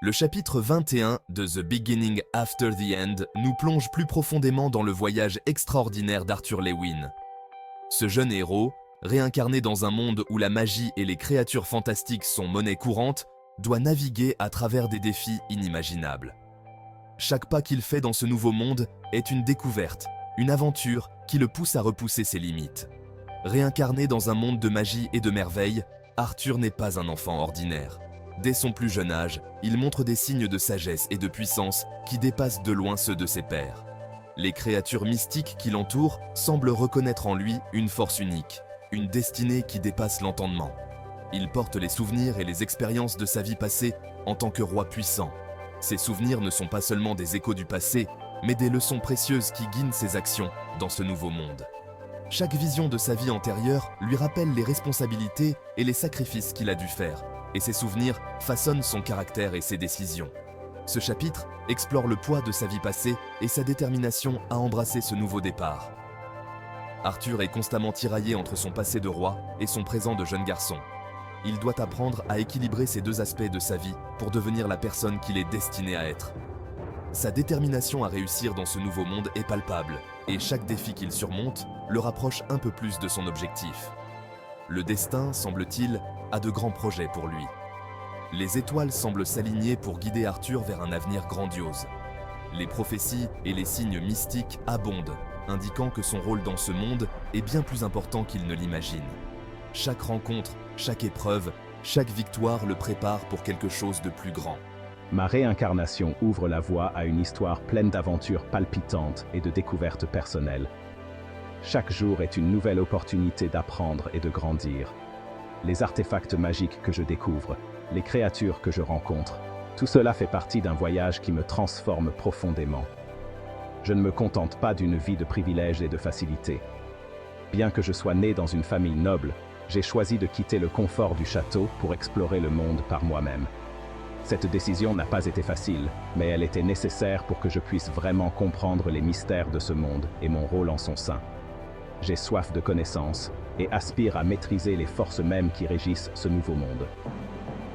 Le chapitre 21 de The Beginning After the End nous plonge plus profondément dans le voyage extraordinaire d'Arthur Lewin. Ce jeune héros, réincarné dans un monde où la magie et les créatures fantastiques sont monnaie courante, doit naviguer à travers des défis inimaginables. Chaque pas qu'il fait dans ce nouveau monde est une découverte, une aventure qui le pousse à repousser ses limites. Réincarné dans un monde de magie et de merveilles, Arthur n'est pas un enfant ordinaire. Dès son plus jeune âge, il montre des signes de sagesse et de puissance qui dépassent de loin ceux de ses pairs. Les créatures mystiques qui l'entourent semblent reconnaître en lui une force unique, une destinée qui dépasse l'entendement. Il porte les souvenirs et les expériences de sa vie passée en tant que roi puissant. Ces souvenirs ne sont pas seulement des échos du passé, mais des leçons précieuses qui guident ses actions dans ce nouveau monde. Chaque vision de sa vie antérieure lui rappelle les responsabilités et les sacrifices qu'il a dû faire, et ses souvenirs façonnent son caractère et ses décisions. Ce chapitre explore le poids de sa vie passée et sa détermination à embrasser ce nouveau départ. Arthur est constamment tiraillé entre son passé de roi et son présent de jeune garçon. Il doit apprendre à équilibrer ces deux aspects de sa vie pour devenir la personne qu'il est destiné à être. Sa détermination à réussir dans ce nouveau monde est palpable, et chaque défi qu'il surmonte le rapproche un peu plus de son objectif. Le destin, semble-t-il, a de grands projets pour lui. Les étoiles semblent s'aligner pour guider Arthur vers un avenir grandiose. Les prophéties et les signes mystiques abondent, indiquant que son rôle dans ce monde est bien plus important qu'il ne l'imagine. Chaque rencontre, chaque épreuve, chaque victoire le prépare pour quelque chose de plus grand. Ma réincarnation ouvre la voie à une histoire pleine d'aventures palpitantes et de découvertes personnelles. Chaque jour est une nouvelle opportunité d'apprendre et de grandir. Les artefacts magiques que je découvre, les créatures que je rencontre, tout cela fait partie d'un voyage qui me transforme profondément. Je ne me contente pas d'une vie de privilèges et de facilité. Bien que je sois né dans une famille noble, j'ai choisi de quitter le confort du château pour explorer le monde par moi-même. Cette décision n'a pas été facile, mais elle était nécessaire pour que je puisse vraiment comprendre les mystères de ce monde et mon rôle en son sein. J'ai soif de connaissances et aspire à maîtriser les forces mêmes qui régissent ce nouveau monde.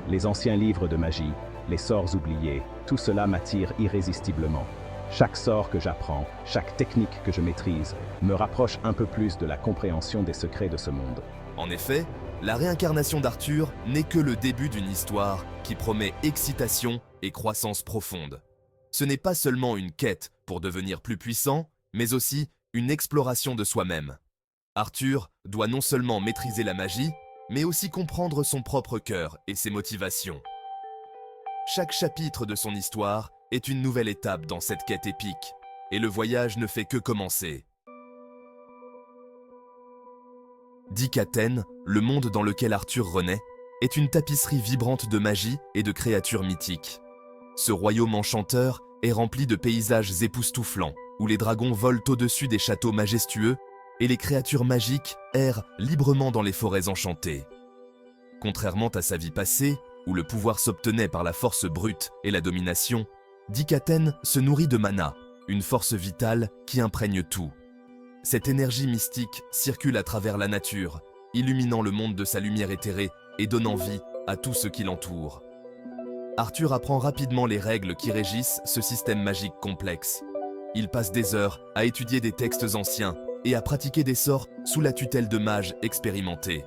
Les anciens livres de magie, les sorts oubliés, tout cela m'attire irrésistiblement. Chaque sort que j'apprends, chaque technique que je maîtrise, me rapproche un peu plus de la compréhension des secrets de ce monde. En effet, la réincarnation d'Arthur n'est que le début d'une histoire qui promet excitation et croissance profonde. Ce n'est pas seulement une quête pour devenir plus puissant, mais aussi une exploration de soi-même. Arthur doit non seulement maîtriser la magie, mais aussi comprendre son propre cœur et ses motivations. Chaque chapitre de son histoire est une nouvelle étape dans cette quête épique, et le voyage ne fait que commencer. Dikaten, le monde dans lequel Arthur renaît, est une tapisserie vibrante de magie et de créatures mythiques. Ce royaume enchanteur est rempli de paysages époustouflants, où les dragons volent au-dessus des châteaux majestueux et les créatures magiques errent librement dans les forêts enchantées. Contrairement à sa vie passée, où le pouvoir s'obtenait par la force brute et la domination, Dikaten se nourrit de mana, une force vitale qui imprègne tout. Cette énergie mystique circule à travers la nature, illuminant le monde de sa lumière éthérée et donnant vie à tout ce qui l'entoure. Arthur apprend rapidement les règles qui régissent ce système magique complexe. Il passe des heures à étudier des textes anciens et à pratiquer des sorts sous la tutelle de mages expérimentés.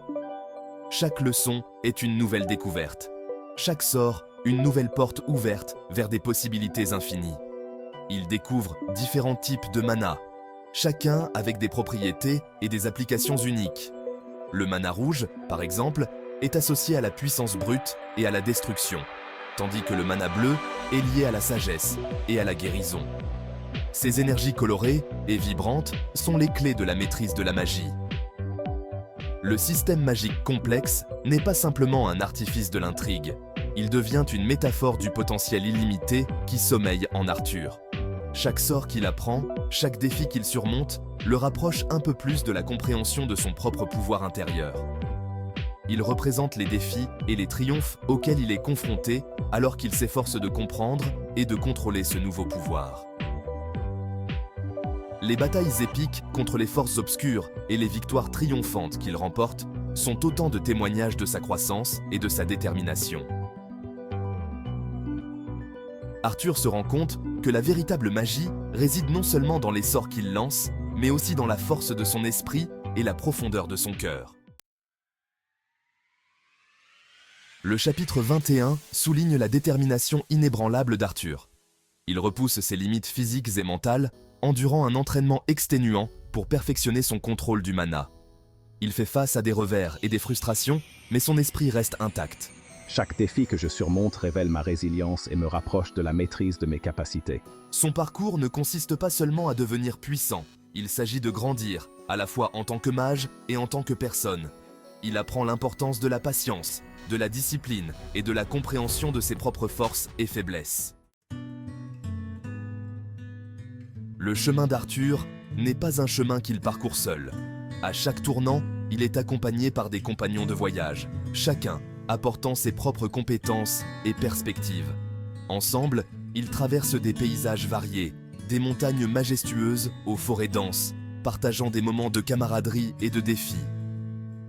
Chaque leçon est une nouvelle découverte. Chaque sort, une nouvelle porte ouverte vers des possibilités infinies. Il découvre différents types de mana, chacun avec des propriétés et des applications uniques. Le mana rouge, par exemple, est associé à la puissance brute et à la destruction, tandis que le mana bleu est lié à la sagesse et à la guérison. Ces énergies colorées et vibrantes sont les clés de la maîtrise de la magie. Le système magique complexe n'est pas simplement un artifice de l'intrigue, il devient une métaphore du potentiel illimité qui sommeille en Arthur. Chaque sort qu'il apprend, chaque défi qu'il surmonte, le rapproche un peu plus de la compréhension de son propre pouvoir intérieur. Il représente les défis et les triomphes auxquels il est confronté alors qu'il s'efforce de comprendre et de contrôler ce nouveau pouvoir. Les batailles épiques contre les forces obscures et les victoires triomphantes qu'il remporte sont autant de témoignages de sa croissance et de sa détermination. Arthur se rend compte que la véritable magie réside non seulement dans les sorts qu'il lance, mais aussi dans la force de son esprit et la profondeur de son cœur. Le chapitre 21 souligne la détermination inébranlable d'Arthur. Il repousse ses limites physiques et mentales, endurant un entraînement exténuant pour perfectionner son contrôle du mana. Il fait face à des revers et des frustrations, mais son esprit reste intact. Chaque défi que je surmonte révèle ma résilience et me rapproche de la maîtrise de mes capacités. Son parcours ne consiste pas seulement à devenir puissant, il s'agit de grandir, à la fois en tant que mage et en tant que personne. Il apprend l'importance de la patience, de la discipline et de la compréhension de ses propres forces et faiblesses. Le chemin d'Arthur n'est pas un chemin qu'il parcourt seul. À chaque tournant, il est accompagné par des compagnons de voyage, chacun apportant ses propres compétences et perspectives. Ensemble, ils traversent des paysages variés, des montagnes majestueuses aux forêts denses, partageant des moments de camaraderie et de défis.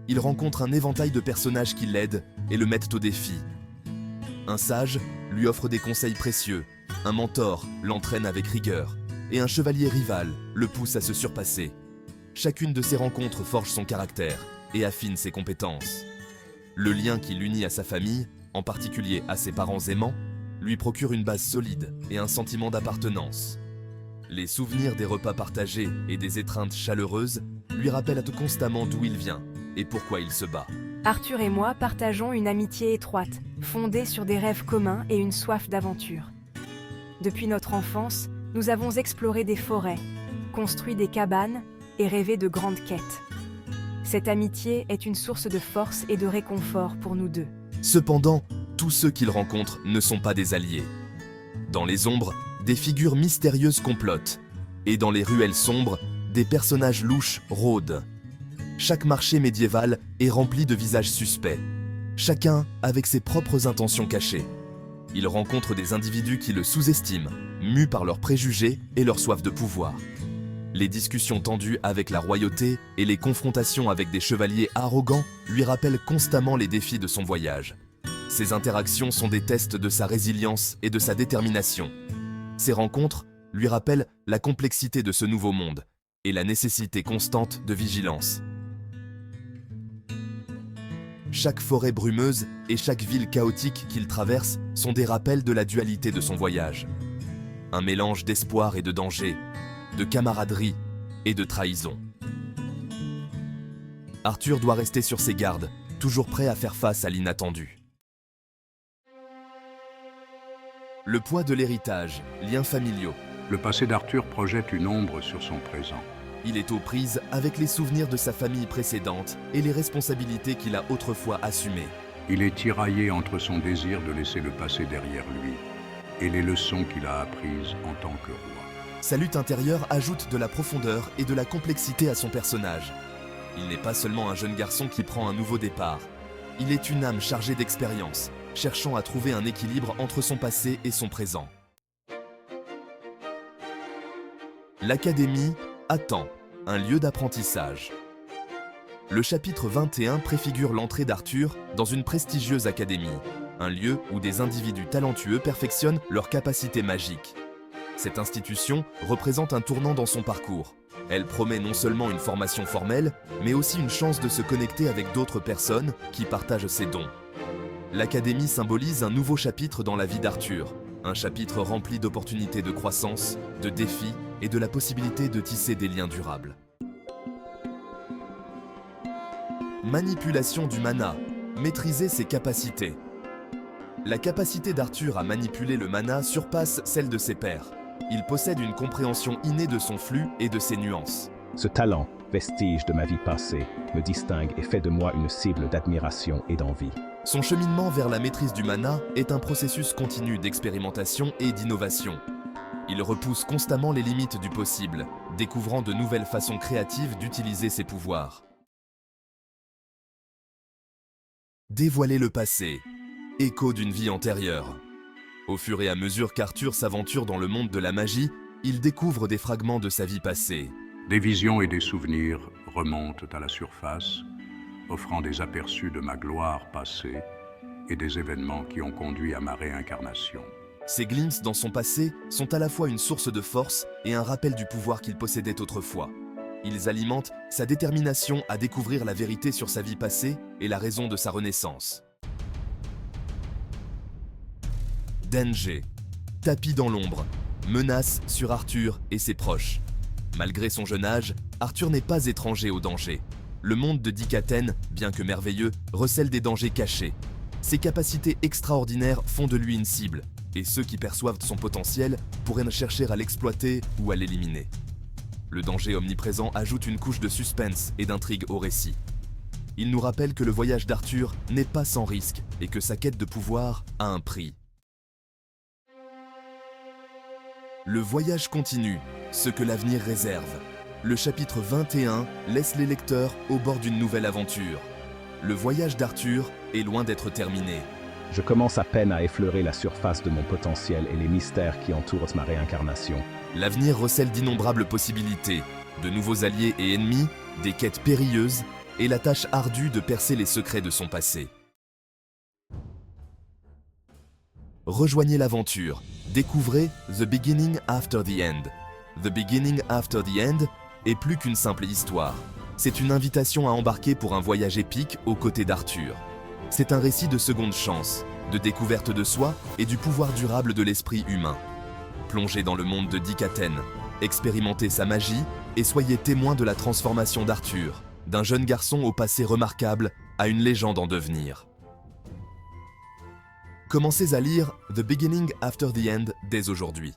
Il rencontre un éventail de personnages qui l'aident et le mettent au défi. Un sage lui offre des conseils précieux, un mentor l'entraîne avec rigueur, et un chevalier rival le pousse à se surpasser. Chacune de ces rencontres forge son caractère et affine ses compétences. Le lien qui l'unit à sa famille, en particulier à ses parents aimants, lui procure une base solide et un sentiment d'appartenance. Les souvenirs des repas partagés et des étreintes chaleureuses lui rappellent constamment d'où il vient et pourquoi il se bat. Arthur et moi partageons une amitié étroite, fondée sur des rêves communs et une soif d'aventure. Depuis notre enfance, nous avons exploré des forêts, construit des cabanes et rêvé de grandes quêtes. Cette amitié est une source de force et de réconfort pour nous deux. Cependant, tous ceux qu'il rencontre ne sont pas des alliés. Dans les ombres, des figures mystérieuses complotent, et dans les ruelles sombres, des personnages louches rôdent. Chaque marché médiéval est rempli de visages suspects, chacun avec ses propres intentions cachées. Il rencontre des individus qui le sous-estiment, mus par leurs préjugés et leur soif de pouvoir. Les discussions tendues avec la royauté et les confrontations avec des chevaliers arrogants lui rappellent constamment les défis de son voyage. Ces interactions sont des tests de sa résilience et de sa détermination. Ces rencontres lui rappellent la complexité de ce nouveau monde et la nécessité constante de vigilance. Chaque forêt brumeuse et chaque ville chaotique qu'il traverse sont des rappels de la dualité de son voyage. Un mélange d'espoir et de danger, de camaraderie et de trahison. Arthur doit rester sur ses gardes, toujours prêt à faire face à l'inattendu. Le poids de l'héritage, liens familiaux. Le passé d'Arthur projette une ombre sur son présent. Il est aux prises avec les souvenirs de sa famille précédente et les responsabilités qu'il a autrefois assumées. Il est tiraillé entre son désir de laisser le passé derrière lui et les leçons qu'il a apprises en tant que roi. Sa lutte intérieure ajoute de la profondeur et de la complexité à son personnage. Il n'est pas seulement un jeune garçon qui prend un nouveau départ. Il est une âme chargée d'expérience, cherchant à trouver un équilibre entre son passé et son présent. L'Académie attend, un lieu d'apprentissage. Le chapitre 21 préfigure l'entrée d'Arthur dans une prestigieuse académie, un lieu où des individus talentueux perfectionnent leurs capacités magiques. Cette institution représente un tournant dans son parcours. Elle promet non seulement une formation formelle, mais aussi une chance de se connecter avec d'autres personnes qui partagent ses dons. L'Académie symbolise un nouveau chapitre dans la vie d'Arthur, un chapitre rempli d'opportunités de croissance, de défis et de la possibilité de tisser des liens durables. Manipulation du mana, maîtriser ses capacités. La capacité d'Arthur à manipuler le mana surpasse celle de ses pairs. Il possède une compréhension innée de son flux et de ses nuances. Ce talent, vestige de ma vie passée, me distingue et fait de moi une cible d'admiration et d'envie. Son cheminement vers la maîtrise du mana est un processus continu d'expérimentation et d'innovation. Il repousse constamment les limites du possible, découvrant de nouvelles façons créatives d'utiliser ses pouvoirs. Dévoiler le passé, écho d'une vie antérieure. Au fur et à mesure qu'Arthur s'aventure dans le monde de la magie, il découvre des fragments de sa vie passée. Des visions et des souvenirs remontent à la surface, offrant des aperçus de ma gloire passée et des événements qui ont conduit à ma réincarnation. Ces glimpses dans son passé sont à la fois une source de force et un rappel du pouvoir qu'il possédait autrefois. Ils alimentent sa détermination à découvrir la vérité sur sa vie passée et la raison de sa renaissance. Danger. Tapis dans l'ombre. Menace sur Arthur et ses proches. Malgré son jeune âge, Arthur n'est pas étranger au danger. Le monde de Dikaten, bien que merveilleux, recèle des dangers cachés. Ses capacités extraordinaires font de lui une cible, et ceux qui perçoivent son potentiel pourraient chercher à l'exploiter ou à l'éliminer. Le danger omniprésent ajoute une couche de suspense et d'intrigue au récit. Il nous rappelle que le voyage d'Arthur n'est pas sans risque et que sa quête de pouvoir a un prix. Le voyage continue, ce que l'avenir réserve. Le chapitre 21 laisse les lecteurs au bord d'une nouvelle aventure. Le voyage d'Arthur est loin d'être terminé. Je commence à peine à effleurer la surface de mon potentiel et les mystères qui entourent ma réincarnation. L'avenir recèle d'innombrables possibilités, de nouveaux alliés et ennemis, des quêtes périlleuses et la tâche ardue de percer les secrets de son passé. Rejoignez l'aventure, découvrez The Beginning After the End. The Beginning After the End est plus qu'une simple histoire. C'est une invitation à embarquer pour un voyage épique aux côtés d'Arthur. C'est un récit de seconde chance, de découverte de soi et du pouvoir durable de l'esprit humain. Plongez dans le monde de Dikaten, expérimentez sa magie et soyez témoin de la transformation d'Arthur, d'un jeune garçon au passé remarquable à une légende en devenir. Commencez à lire The Beginning After the End dès aujourd'hui.